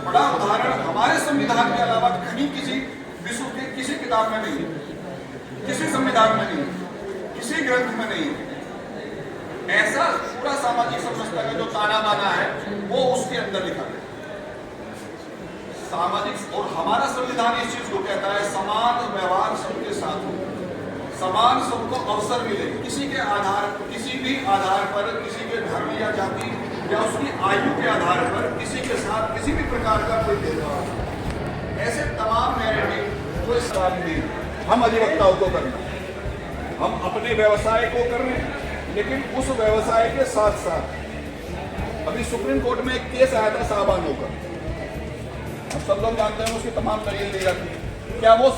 बड़ा उदाहरण हमारे संविधान के अलावा कहीं किसी विश्व के किसी किताब में नहीं है, किसी संविधान में नहीं है, किसी ग्रंथ में नहीं है। ऐसा पूरा सामाजिक समरसता का जो ताना बाना है वो उसके अंदर लिखा है। सामाजिक और हमारा संविधान इस चीज को कहता है समान व्यवहार सबके साथ हो, समान सबको अवसर मिले, किसी के आधार किसी भी आधार पर, किसी के धर्म या जाति या उसकी आयु के आधार पर किसी के साथ किसी भी प्रकार का कोई भेदभाव, ऐसे तमाम नैरेटिव कोई सवाल नहीं। हम अधिवक्ताओं को करना, हम अपने व्यवसाय को कर रहे हैं, लेकिन उस व्यवसाय के साथ साथ अभी सुप्रीम कोर्ट में एक केस आया था साहबानों का, हम सब लोग जानते हैं उसकी तमाम दलील दी जाती है। क्या वो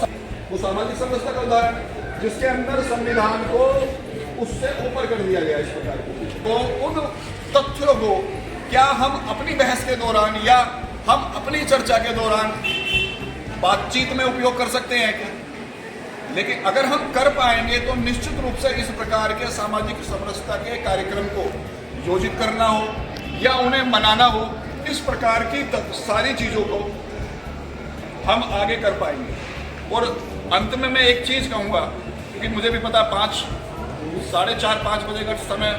सामाजिक समरसता का उदाहरण है जिसके अंदर संविधान को उससे ऊपर कर दिया गया इस प्रकार की? तो उन तथ्यों को क्या हम अपनी बहस के दौरान या हम अपनी चर्चा के दौरान बातचीत में उपयोग कर सकते हैं क्या? लेकिन अगर हम कर पाएंगे तो निश्चित रूप से इस प्रकार के सामाजिक समरसता के कार्यक्रम को योजित करना हो या उन्हें मनाना हो, इस प्रकार की सारी चीजों को हम आगे कर पाएंगे। और अंत में मैं एक चीज कहूंगा, क्योंकि मुझे भी पता 4:30-5 बजे का समय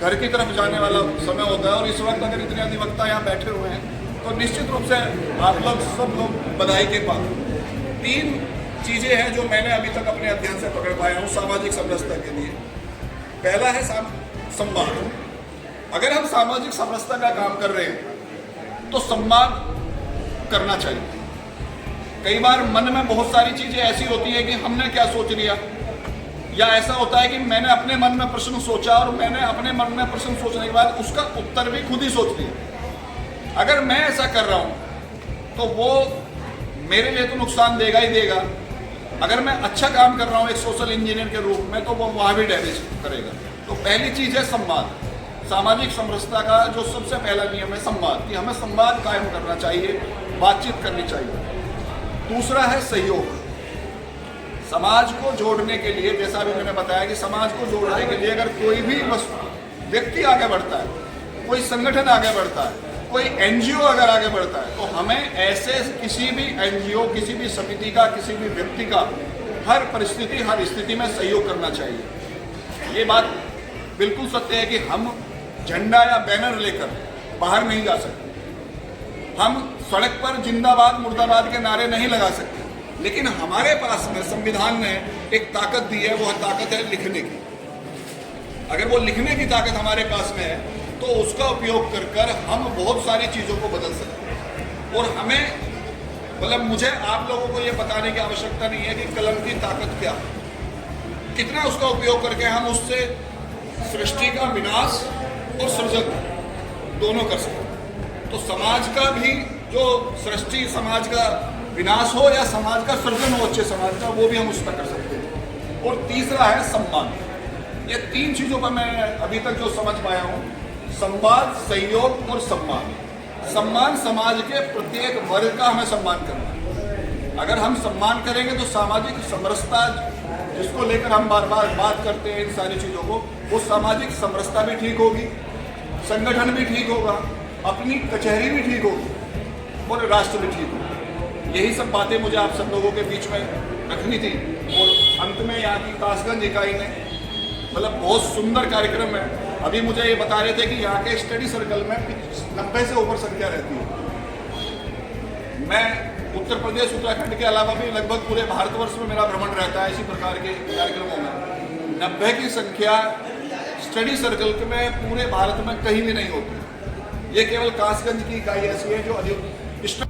घर की तरफ जाने वाला समय होता है, और इस वक्त अगर इतने अधिवक्ता यहाँ बैठे हुए हैं तो निश्चित रूप से आप लोग सब लोग बधाई के पात्र। 3 चीजें हैं जो मैंने अभी तक अपने अध्ययन से पकड़ पाया हूँ सामाजिक समरसता के लिए। पहला है संवाद। अगर हम सामाजिक समरसता का काम कर रहे हैं तो संवाद करना चाहिए। कई बार मन में बहुत सारी चीजें ऐसी होती है कि हमने क्या सोच लिया, या ऐसा होता है कि मैंने अपने मन में प्रश्न सोचा और मैंने अपने मन में प्रश्न सोचने के बाद उसका उत्तर भी खुद ही सोच लिया। अगर मैं ऐसा कर रहा हूं तो वो मेरे लिए तो नुकसान देगा ही देगा। अगर मैं अच्छा काम कर रहा हूं एक सोशल इंजीनियर के रूप में तो वो वहां भी डैमेज करेगा। तो पहली चीज है संवाद। सामाजिक समरसता का जो सबसे पहला नियम है संवाद, कि हमें संवाद कायम करना चाहिए, बातचीत करनी चाहिए। दूसरा है सहयोग। समाज को जोड़ने के लिए, जैसा भी मैंने बताया कि समाज को जोड़ने के लिए अगर कोई भी व्यक्ति आगे बढ़ता है, कोई संगठन आगे बढ़ता है, कोई एनजीओ अगर आगे बढ़ता है, तो हमें ऐसे किसी भी एनजीओ, किसी भी समिति का, किसी भी व्यक्ति का हर परिस्थिति, हर स्थिति में सहयोग करना चाहिए। ये बात बिल्कुल सत्य है कि हम झंडा या बैनर लेकर बाहर नहीं जा सकते, हम सड़क पर जिंदाबाद मुर्दाबाद के नारे नहीं लगा सकते, लेकिन हमारे पास में संविधान ने एक ताकत दी है, वह ताकत है लिखने की। अगर वो लिखने की ताकत हमारे पास में है तो उसका उपयोग कर कर हम बहुत सारी चीज़ों को बदल सकते हैं। और हमें मतलब मुझे आप लोगों को ये बताने की आवश्यकता नहीं है कि कलम की ताकत क्या है, कितना उसका उपयोग करके हम उससे सृष्टि का विनाश और सृजन दोनों कर सकते हैं। तो समाज का भी जो सृष्टि, समाज का विनाश हो या समाज का सृजन हो अच्छे समाज का, वो भी हम उसका कर सकते हैं। और तीसरा है सम्मान। ये 3 चीज़ों का मैं अभी तक जो समझ पाया हूँ, संवाद, सहयोग और सम्मान। सम्मान समाज के प्रत्येक वर्ग का हमें सम्मान करना है। अगर हम सम्मान करेंगे तो सामाजिक समरसता जिसको लेकर हम बार बार बात करते हैं, इन सारी चीज़ों को, वो सामाजिक समरसता भी ठीक होगी, संगठन भी ठीक होगा, अपनी कचहरी भी ठीक होगी और राष्ट्र भी ठीक होगा। यही सब बातें मुझे आप सब लोगों के बीच में रखनी थी। और अंत में यहाँ की कासगंज इकाई ने मतलब बहुत सुंदर कार्यक्रम है। अभी मुझे ये बता रहे थे कि यहाँ के स्टडी सर्कल में 90 से ऊपर संख्या रहती है। मैं उत्तर प्रदेश, उत्तराखंड के अलावा भी लगभग पूरे भारतवर्ष में मेरा भ्रमण रहता है इसी प्रकार के कार्यक्रमों में। 90 की संख्या स्टडी सर्कल में पूरे भारत में कहीं भी नहीं होती। ये केवल कासगंज की इकाई ऐसी है जो